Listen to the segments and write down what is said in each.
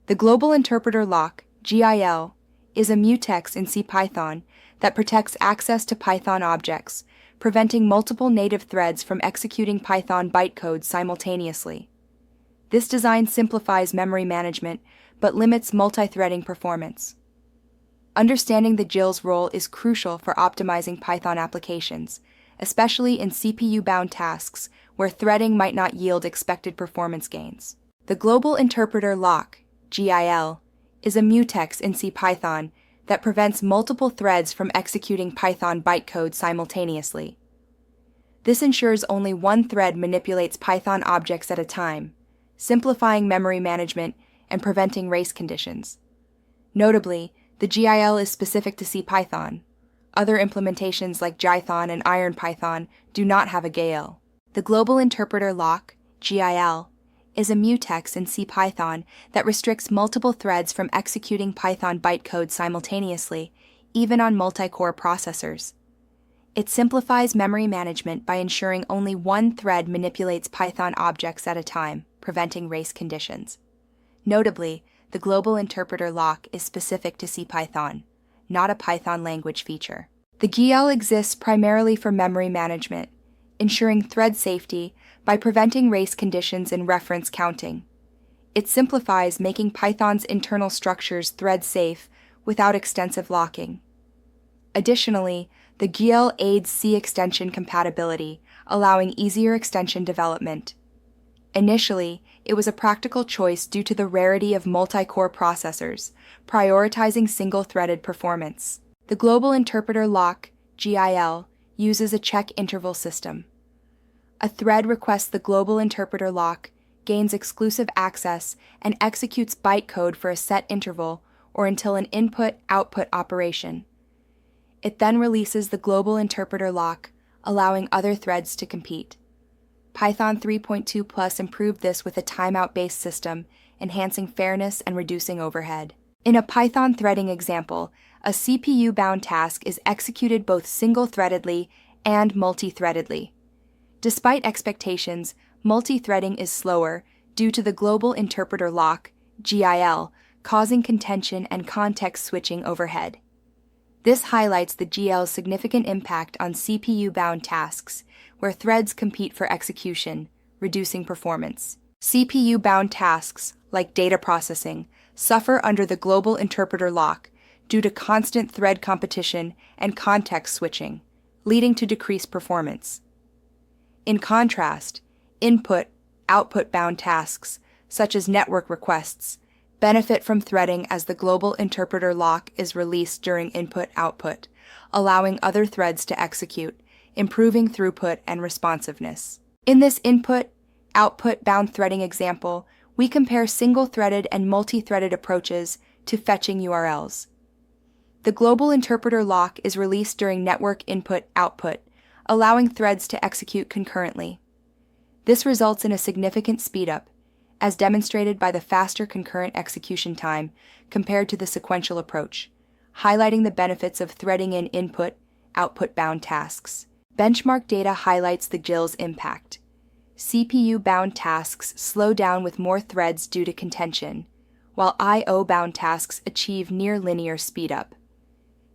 The Global Interpreter Lock, GIL, is a mutex in CPython that protects access to Python objects, preventing multiple native threads from executing Python bytecode simultaneously. This design simplifies memory management but limits multi-threading performance. Understanding the GIL's role is crucial for optimizing Python applications, especially in CPU-bound tasks where threading might not yield expected performance gains. The Global Interpreter Lock, GIL, is a mutex in CPython that prevents multiple threads from executing Python bytecode simultaneously. This ensures only one thread manipulates Python objects at a time, simplifying memory management and preventing race conditions. Notably, the GIL is specific to CPython. Other implementations like Jython and IronPython do not have a GIL. The Global Interpreter Lock, GIL, is a mutex in CPython that restricts multiple threads from executing Python bytecode simultaneously, even on multi-core processors. It simplifies memory management by ensuring only one thread manipulates Python objects at a time, preventing race conditions. Notably, the Global Interpreter Lock is specific to CPython, not a Python language feature. The GIL exists primarily for memory management, ensuring thread safety by preventing race conditions and reference counting. It simplifies making Python's internal structures thread-safe without extensive locking. Additionally, the GIL aids C extension compatibility, allowing easier extension development. Initially, it was a practical choice due to the rarity of multi-core processors, prioritizing single-threaded performance. The Global Interpreter Lock, GIL, uses a check interval system. A thread requests the Global Interpreter Lock, gains exclusive access, and executes bytecode for a set interval or until an input-output operation. It then releases the Global Interpreter Lock, allowing other threads to compete. Python 3.2 Plus improved this with a timeout-based system, enhancing fairness and reducing overhead. In a Python threading example, a CPU-bound task is executed both single-threadedly and multi-threadedly. Despite expectations, multi-threading is slower due to the Global Interpreter Lock, GIL, causing contention and context switching overhead. This highlights the GIL's significant impact on CPU-bound tasks, where threads compete for execution, reducing performance. CPU-bound tasks, like data processing, suffer under the Global Interpreter Lock due to constant thread competition and context switching, leading to decreased performance. In contrast, input-output-bound tasks, such as network requests, benefit from threading as the Global Interpreter Lock is released during input-output, allowing other threads to execute, improving throughput and responsiveness. In this input-output-bound threading example, we compare single-threaded and multi-threaded approaches to fetching URLs. The Global Interpreter Lock is released during network input-output, allowing threads to execute concurrently. This results in a significant speedup, as demonstrated by the faster concurrent execution time compared to the sequential approach, highlighting the benefits of threading in input-output-bound tasks. Benchmark data highlights the GIL's impact. CPU-bound tasks slow down with more threads due to contention, while I/O-bound tasks achieve near-linear speedup.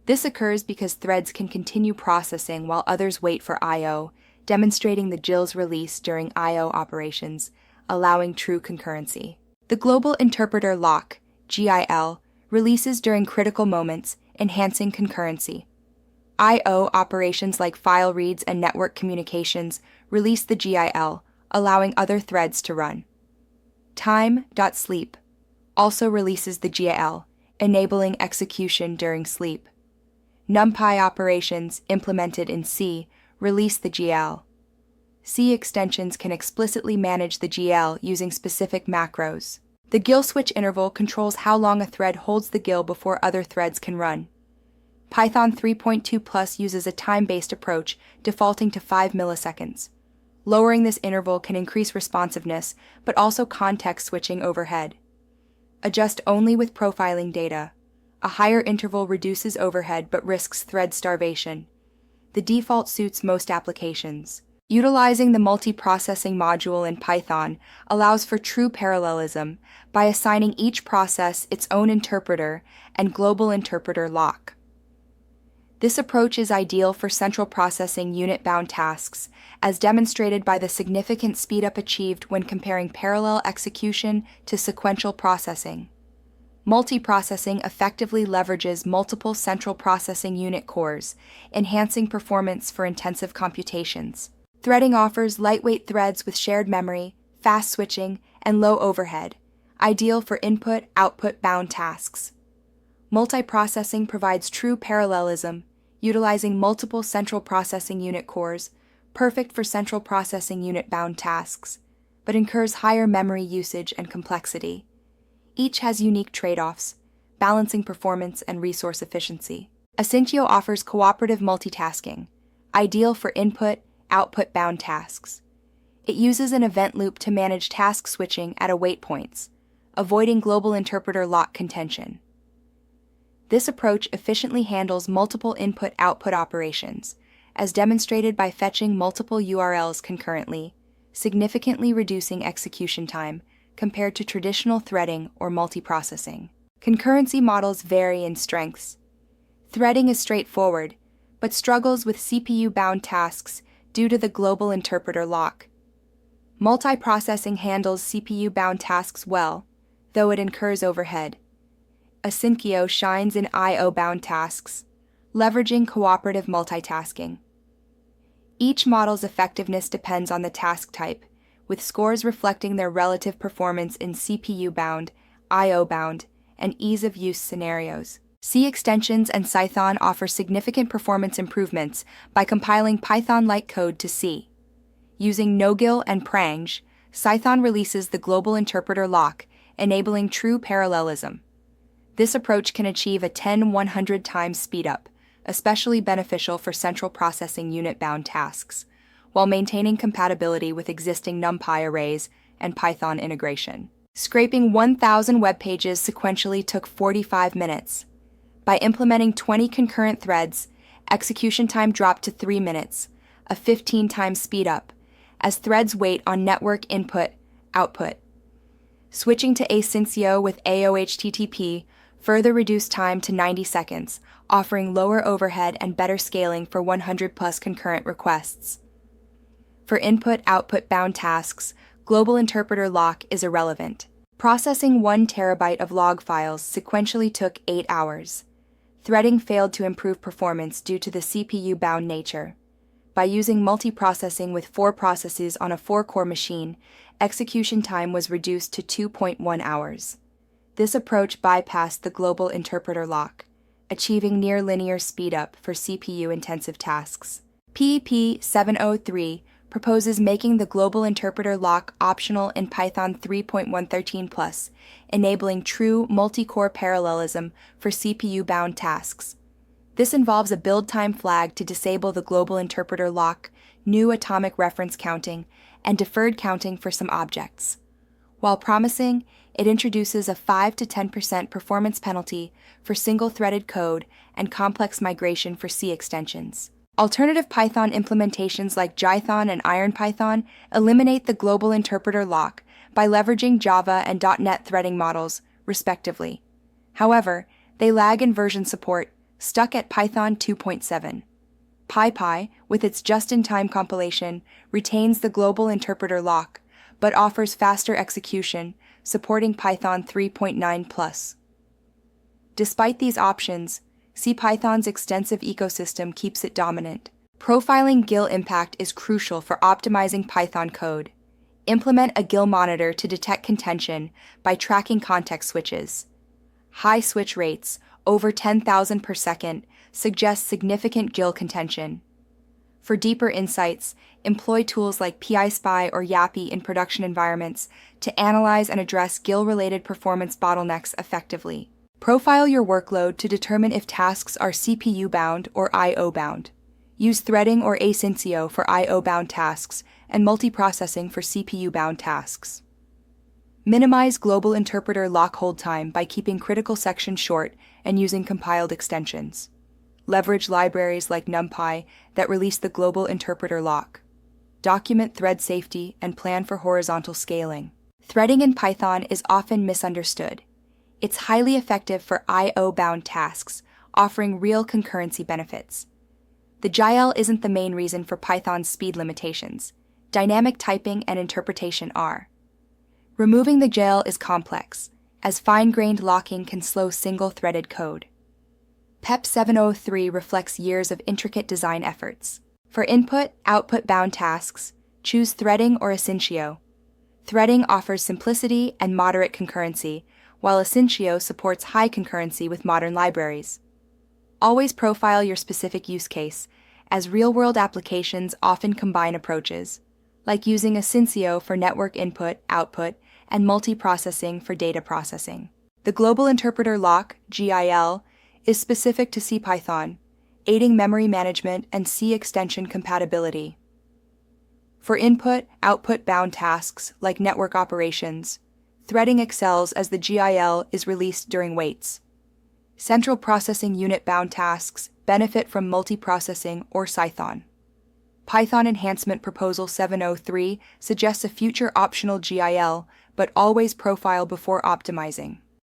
This occurs because threads can continue processing while others wait for I/O, demonstrating the GIL's release during I/O operations, allowing true concurrency. The Global Interpreter Lock, GIL, releases during critical moments, enhancing concurrency. I/O operations like file reads and network communications release the GIL, allowing other threads to run. Time.sleep also releases the GIL, enabling execution during sleep. NumPy operations implemented in C release the GIL. C extensions can explicitly manage the GIL using specific macros. The GIL switch interval controls how long a thread holds the GIL before other threads can run. Python 3.2 Plus uses a time-based approach, defaulting to 5 milliseconds. Lowering this interval can increase responsiveness, but also context switching overhead. Adjust only with profiling data. A higher interval reduces overhead but risks thread starvation. The default suits most applications. Utilizing the multiprocessing module in Python allows for true parallelism by assigning each process its own interpreter and global interpreter lock. This approach is ideal for central processing unit-bound tasks, as demonstrated by the significant speedup achieved when comparing parallel execution to sequential processing. Multiprocessing effectively leverages multiple central processing unit cores, enhancing performance for intensive computations. Threading offers lightweight threads with shared memory, fast switching, and low overhead, ideal for input-output bound tasks. Multiprocessing provides true parallelism, utilizing multiple central processing unit cores, perfect for central processing unit-bound tasks, but incurs higher memory usage and complexity. Each has unique trade-offs, balancing performance and resource efficiency. Asyncio offers cooperative multitasking, ideal for input-output bound tasks. It uses an event loop to manage task switching at await points, avoiding global interpreter lock contention. This approach efficiently handles multiple input-output operations, as demonstrated by fetching multiple URLs concurrently, significantly reducing execution time compared to traditional threading or multiprocessing. Concurrency models vary in strengths. Threading is straightforward, but struggles with CPU-bound tasks due to the global interpreter lock. Multiprocessing handles CPU-bound tasks well, though it incurs overhead. Asyncio shines in I/O-bound tasks, leveraging cooperative multitasking. Each model's effectiveness depends on the task type, with scores reflecting their relative performance in CPU-bound, I/O-bound, and ease-of-use scenarios. C extensions and Cython offer significant performance improvements by compiling Python-like code to C. Using Nogil and Prangj, Cython releases the global interpreter lock, enabling true parallelism. This approach can achieve a 10-100 times speedup, especially beneficial for central processing unit-bound tasks, while maintaining compatibility with existing NumPy arrays and Python integration. Scraping 1,000 web pages sequentially took 45 minutes. By implementing 20 concurrent threads, execution time dropped to 3 minutes, a 15 times speedup, as threads wait on network input-output. Switching to Asyncio with AOHTTP further reduced time to 90 seconds, offering lower overhead and better scaling for 100+ concurrent requests. For input-output bound tasks, global interpreter lock is irrelevant. Processing 1 terabyte of log files sequentially took 8 hours. Threading failed to improve performance due to the CPU-bound nature. By using multiprocessing with 4 processes on a 4-core machine, execution time was reduced to 2.1 hours. This approach bypassed the global interpreter lock, achieving near-linear speedup for CPU-intensive tasks. PEP 703 proposes making the global interpreter lock optional in Python 3.113+, enabling true multi-core parallelism for CPU-bound tasks. This involves a build time flag to disable the global interpreter lock, new atomic reference counting, and deferred counting for some objects. While promising, it introduces a 5 to 10% performance penalty for single-threaded code and complex migration for C extensions. Alternative Python implementations like Jython and IronPython eliminate the global interpreter lock by leveraging Java and .NET threading models, respectively. However, they lag in version support, stuck at Python 2.7. PyPy, with its just-in-time compilation, retains the global interpreter lock, but offers faster execution, supporting Python 3.9+. Despite these options, CPython's extensive ecosystem keeps it dominant. Profiling GIL impact is crucial for optimizing Python code. Implement a GIL monitor to detect contention by tracking context switches. High switch rates, over 10,000 per second, suggest significant GIL contention. For deeper insights, employ tools like PySpy or Yappy in production environments to analyze and address GIL-related performance bottlenecks effectively. Profile your workload to determine if tasks are CPU-bound or I/O-bound. Use threading or Asyncio for I/O-bound tasks and multiprocessing for CPU-bound tasks. Minimize global interpreter lock hold time by keeping critical sections short and using compiled extensions. Leverage libraries like NumPy that release the global interpreter lock. document thread safety, and plan for horizontal scaling. Threading in Python is often misunderstood. It's highly effective for I/O-bound tasks, offering real concurrency benefits. The GIL isn't the main reason for Python's speed limitations. Dynamic typing and interpretation are. Removing the GIL is complex, as fine-grained locking can slow single-threaded code. PEP 703 reflects years of intricate design efforts. For input-output bound tasks, choose threading or Asyncio. Threading offers simplicity and moderate concurrency, while Asyncio supports high concurrency with modern libraries. Always profile your specific use case, as real-world applications often combine approaches, like using Asyncio for network input, output, and multiprocessing for data processing. The Global Interpreter Lock, GIL, is specific to CPython, aiding memory management and C extension compatibility. For input-output bound tasks like network operations, threading excels as the GIL is released during waits. Central processing unit bound tasks benefit from multiprocessing or Cython. Python Enhancement Proposal 703 suggests a future optional GIL, but always profile before optimizing.